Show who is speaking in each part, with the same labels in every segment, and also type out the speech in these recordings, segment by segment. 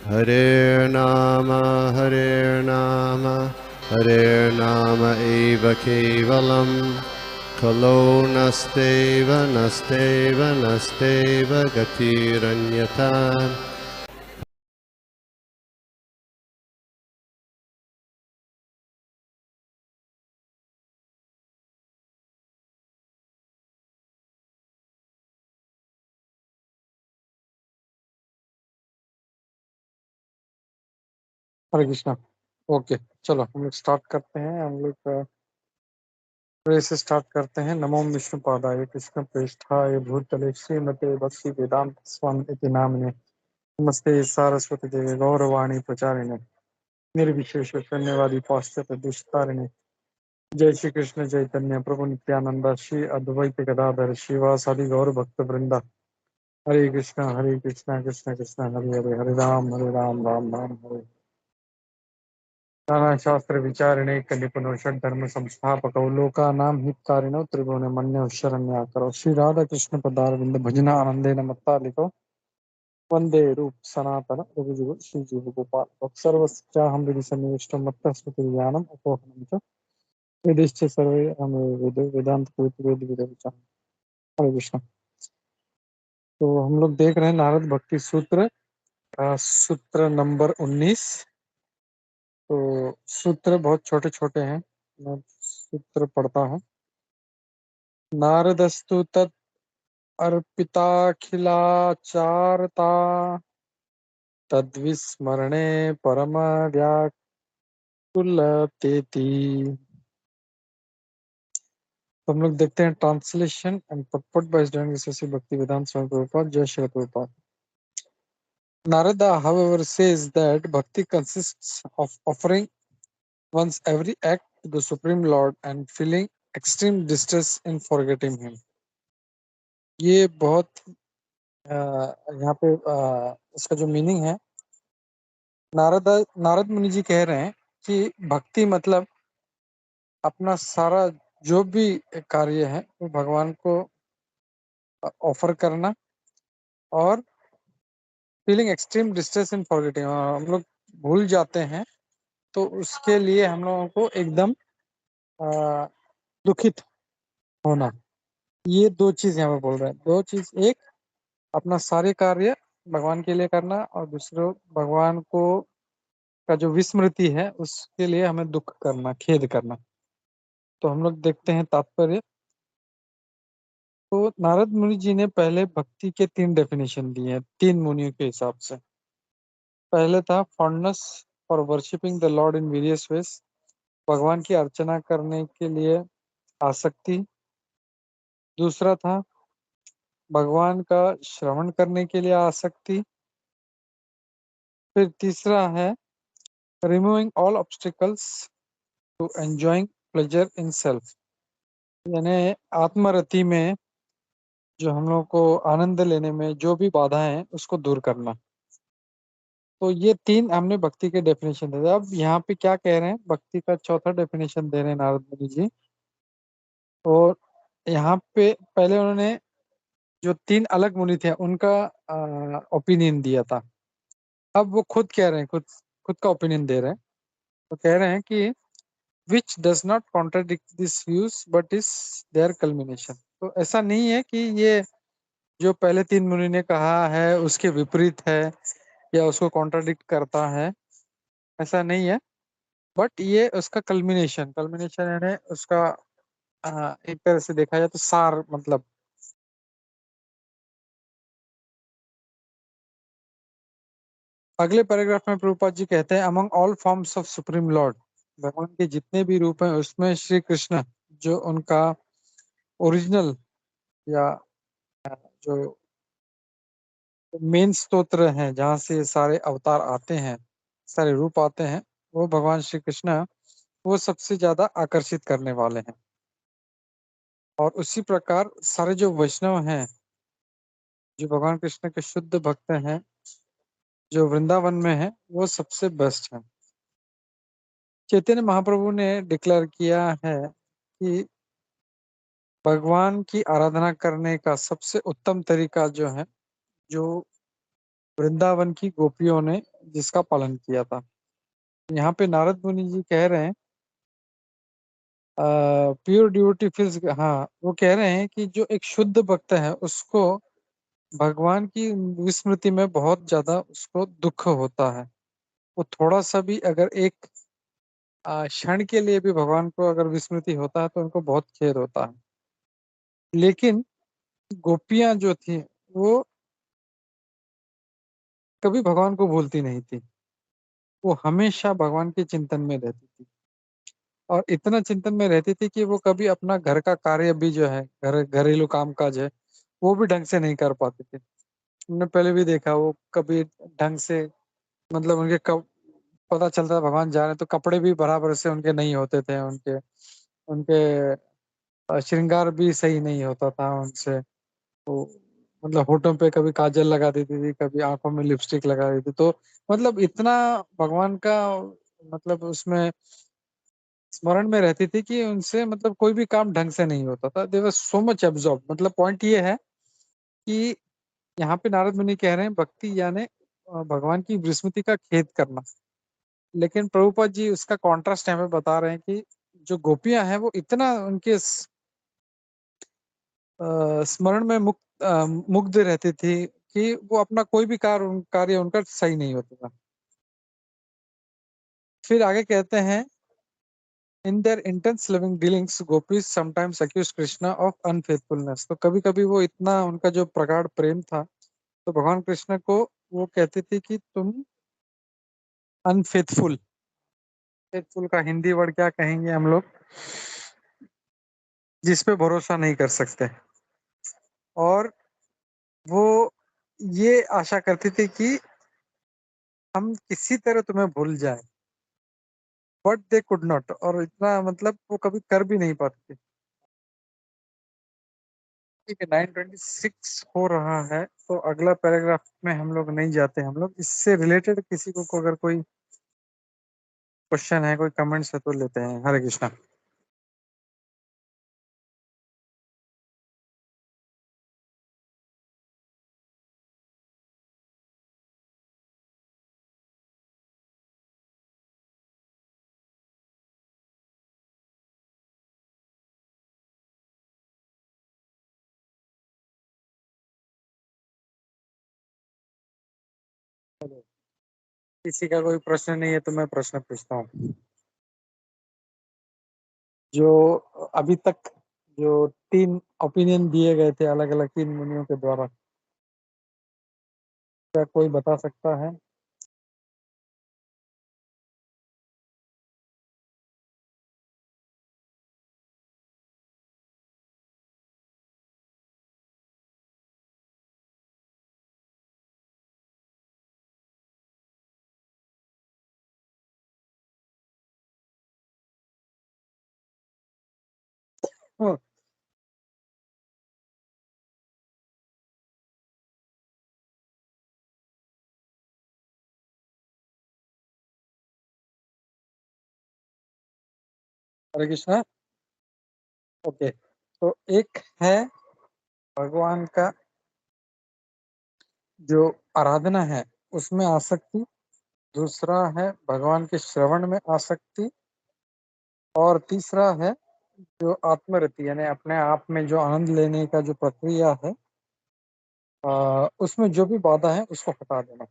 Speaker 1: Hare Nama, Hare Nama eva kevalam, Kalo nasteva, nasteva, nasteva gatiranyata.
Speaker 2: हरे Krishna. Okay, चलो हम लोग start करते हैं। हम लोग प्रे से स्टार्ट करते हैं। नमो विष्णु पादाय कृष्ण प्रेष्ठाय भूतले श्रीमते भक्ति वेदांत स्वामी इति नामने नमस्ते सारस्वती देवी गौरवाणी प्रचारिणे निर्विशेष शून्यवादी पाश्चात्य दुष्टारिणे जय श्री कृष्ण चैतन्य प्रभु नित्यानंद श्री अद्वैत गदाधर शिवासादि गौर भक्त वृंदा। हरे कृष्ण कृष्ण कृष्ण हरे हरे, हरे राम राम राम हरे। नाना शास्त्र विचारणे निपुणो धर्म संस्थापक लोकानां हितकारिणो त्रिभुवन मन्यो शरण्याकरो श्री राधा कृष्ण पदारविंद भजना आनंदेन मत्तालिको वंदे रूप सनातन रघुजुग श्री जीव गोपाल सर्वस्याहं हृदि सन्निविष्टो मत्तः स्मृति ज्ञानम अपोहनम च वेदिश्च सर्वे हमें वेदांत वेद विदुचाम। हरे कृष्ण। तो हम लोग देख रहे हैं नारद भक्ति सूत्र, सूत्र नंबर 19। तो सूत्र बहुत छोटे छोटे हैं, मैं सूत्र पढ़ता हूँ। नारदस्तु तत् अर्पिताखिलाचारता तद्विस्मरणे परम व्याकुलतेति। तो हम लोग देखते हैं translation and purport by His Divine Grace भक्ति वेदांत स्वामी प्रभुपाद। जय Shri Prabhupada. Narada, however, says that bhakti consists of offering one's every act to the Supreme Lord and feeling extreme distress in forgetting Him. ये बहुत यहाँ पे इसका जो मीनिंग है, नारद मुनि जी कह रहे हैं कि भक्ति मतलब अपना सारा जो भी कार्य है वो भगवान को ऑफर करना और फीलिंग एक्सट्रीम डिस्ट्रेस इन फॉरगेटिंग, हम लोग भूल जाते हैं तो उसके लिए हम लोगों को एकदम दुखित होना। ये दो चीज यहाँ पे बोल रहे हैं। दो चीज, एक अपना सारे कार्य भगवान के लिए करना और दूसरा भगवान को का जो विस्मृति है उसके लिए हमें दुख करना, खेद करना। तो हम लोग देखते हैं तात्पर्य। तो नारद मुनि जी ने पहले भक्ति के 3 डेफिनेशन दिए हैं 3 मुनियों के हिसाब से। पहले था fondness for worshipping the Lord in various ways, भगवान की अर्चना करने के लिए आसक्ति। दूसरा था भगवान का श्रवण करने के लिए आसक्ति। फिर तीसरा है removing all obstacles to enjoying pleasure in self, यानी आत्मरति में जो हम लोग को आनंद लेने में जो भी बाधा है उसको दूर करना। तो ये 3 हमने भक्ति के डेफिनेशन दे दिए। अब यहाँ पे क्या कह रहे हैं, भक्ति का चौथा डेफिनेशन दे रहे हैं नारद मुनि जी। और यहाँ पे पहले उन्होंने जो 3 अलग मुनि थे उनका ओपिनियन दिया था। अब वो खुद कह रहे हैं, खुद का ओपिनियन दे रहे हैं। तो कह रहे हैं कि which does not contradict this views but is their culmination. तो ऐसा नहीं है कि ये जो पहले 3 मुनि ने कहा है उसके विपरीत है या उसको कॉन्ट्राडिक्ट करता है, ऐसा नहीं है। बट ये उसका कल्मिनेशन यानी उसका एक तरह से देखा जाए तो सार, मतलब अगले पैराग्राफ में प्रभुपाद जी कहते हैं among all forms of supreme Lord, भगवान के जितने भी रूप हैं उसमें श्री कृष्ण जो उनका ओरिजिनल या जो मेन स्तोत्र है जहाँ से सारे अवतार आते हैं, सारे रूप आते हैं, वो भगवान श्री कृष्ण वो सबसे ज्यादा आकर्षित करने वाले हैं। और उसी प्रकार सारे जो वैष्णव हैं, जो भगवान कृष्ण के शुद्ध भक्त हैं, जो वृंदावन में है, वो सबसे बेस्ट है। चैतन्य महाप्रभु ने डिक्लेयर किया है कि भगवान की आराधना करने का सबसे उत्तम तरीका जो है, जो वृंदावन की गोपियों ने जिसका पालन किया था। यहाँ पे नारद मुनि जी कह रहे हैं प्योर डिवोटी फील्स, हाँ वो कह रहे हैं कि जो एक शुद्ध भक्त है उसको भगवान की विस्मृति में बहुत ज्यादा उसको दुख होता है। वो थोड़ा सा भी अगर एक क्षण के लिए भी भगवान को अगर विस्मृति होता है तो उनको बहुत खेद होता है। लेकिन गोपियां जो थी वो कभी भगवान को भूलती नहीं थी, वो हमेशा भगवान के चिंतन में रहती थी। और इतना चिंतन में रहती थी कि वो कभी अपना घर का कार्य भी जो है, घरेलू काम काज है, वो भी ढंग से नहीं कर पाते थे। हमने पहले भी देखा वो कभी ढंग से, मतलब उनके पता चलता था भगवान जा रहे हैं तो कपड़े भी बराबर से उनके नहीं होते थे, उनके उनके श्रृंगार भी सही नहीं होता था उनसे। तो मतलब होठों पे कभी काजल लगा देती थी, कभी आंखों में लिपस्टिक लगा देती थी। तो मतलब इतना भगवान का मतलब उसमें स्मरण में रहती थी कि उनसे मतलब कोई भी काम ढंग से नहीं होता था। दे वर सो मच एब्जॉर्ब। मतलब पॉइंट ये है कि यहाँ पे नारद मुनि कह रहे हैं भक्ति यानी भगवान की विस्मृति का खेद करना। लेकिन प्रभुपाद जी उसका कॉन्ट्रास्ट हमें बता रहे हैं कि जो गोपियां हैं वो इतना उनके स्मरण में मुग्ध रहती थी कि वो अपना कोई भी कार्य उनका सही नहीं होता था। फिर आगे कहते हैं in their intense living dealings gopis sometimes accuse Krishna of unfaithfulness. तो कभी कभी वो इतना उनका जो प्रगाढ़ प्रेम था तो भगवान कृष्ण को वो कहती थी कि तुम अनफेथफुल। फेथफुल का हिंदी वर्ड क्या कहेंगे हम लोग, जिस पे भरोसा नहीं कर सकते। और वो ये आशा करती थी कि हम किसी तरह तुम्हें भूल जाए, बट दे कुड नॉट। और इतना मतलब वो कभी कर भी नहीं पाती थी। ठीक है, 926 हो रहा है तो अगला पैराग्राफ में हम लोग नहीं जाते। हम लोग इससे रिलेटेड किसी को अगर कोई क्वेश्चन है, कोई कमेंट्स है तो लेते हैं। हरे कृष्णा। किसी का कोई प्रश्न नहीं है तो मैं प्रश्न पूछता हूँ। जो अभी तक जो 3 ओपिनियन दिए गए थे अलग अलग 3 मुनियों के द्वारा, क्या कोई बता सकता है? हाँ, हरे कृष्णा। ओके, तो एक है भगवान का जो आराधना है उसमें आसक्ति, दूसरा है भगवान के श्रवण में आसक्ति, और तीसरा है जो आत्मरति यानी अपने आप में जो आनंद लेने का जो प्रक्रिया है, उसमें जो भी बाधा है उसको हटा देना।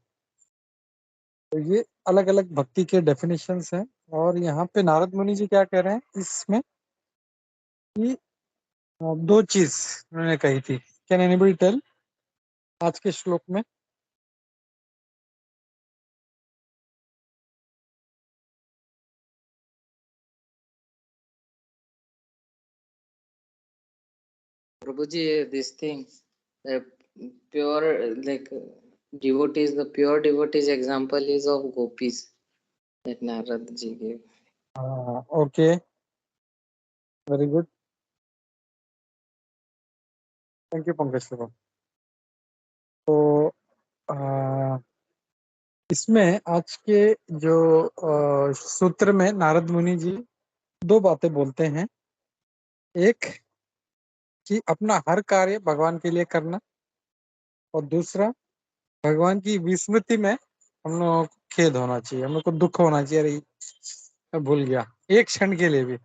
Speaker 2: तो ये अलग अलग भक्ति के डेफिनेशंस हैं। और यहाँ पे नारद मुनि जी क्या कह रहे हैं इसमें कि 2 चीज उन्होंने कही थी। कैन एनीबडी टेल आज के श्लोक में?
Speaker 3: Prabhuji, this thing, the pure like devotees, the pure devotees example is of gopis that Narad ji gave.
Speaker 2: Okay, very good, thank you Pankaj Shrivastava. तो आ, इसमें आज के जो सूत्र में नारद मुनि जी 2 बातें बोलते हैं। एक कि अपना हर कार्य भगवान के लिए करना, और दूसरा भगवान की विस्मृति में हम लोग को खेद होना चाहिए, हम लोग को दुख होना चाहिए, अरे मैं भूल गया, एक क्षण के लिए भी।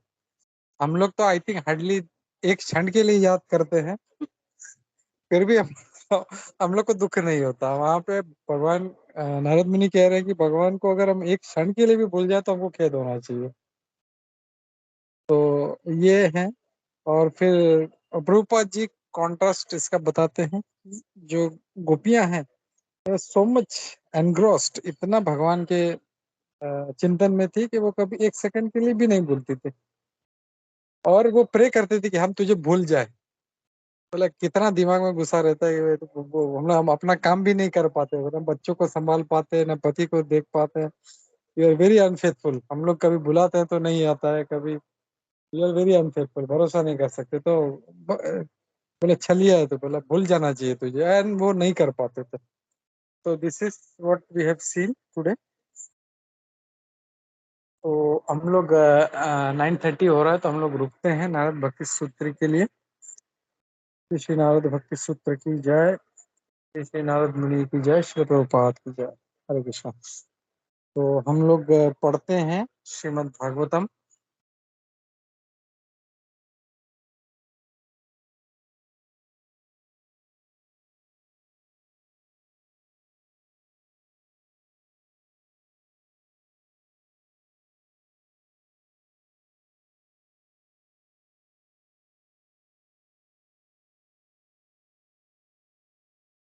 Speaker 2: हम लोग तो आई थिंक हार्डली एक क्षण के लिए याद करते हैं, फिर भी हम लोग को दुख नहीं होता। वहां पे भगवान नारद मुनि कह रहे हैं कि भगवान को अगर हम एक क्षण के लिए भी भूल जाए तो हमको खेद होना चाहिए। तो ये है। और फिर प्रभुपाद जी कॉन्ट्रास्ट इसका बताते हैं, जो गोपियां हैं सो मच एनग्रोस्ड, इतना भगवान के चिंतन में थी कि वो कभी एक सेकंड के लिए भी नहीं भूलती थी, और वो प्रे करते थे कि हम तुझे भूल जाए। बोला कितना दिमाग में घुसा रहता है कि हम अपना काम भी नहीं कर पाते, ना बच्चों को संभाल पाते, ना पति को देख पाते हैं। You are very unfaithful. हम लोग कभी बुलाते हैं तो नहीं आता है, कभी यू आर वेरी अनफेथफुल, भरोसा नहीं कर सकते। तो बोले छलिया है, तो बोला भूल जाना चाहिए तुझे, एंड वो नहीं कर पाते थे। तो this is what we have seen today. तो हम लोग 9:30 हो रहा है, तो हम लोग रुकते हैं नारद भक्ति सूत्र के लिए। श्री नारद भक्ति सूत्र की जय, श्री नारद मुनि की जय, श्री प्रभुपाद की जय। हरे कृष्णा। तो हम लोग पढ़ते हैं श्रीमद् भागवतम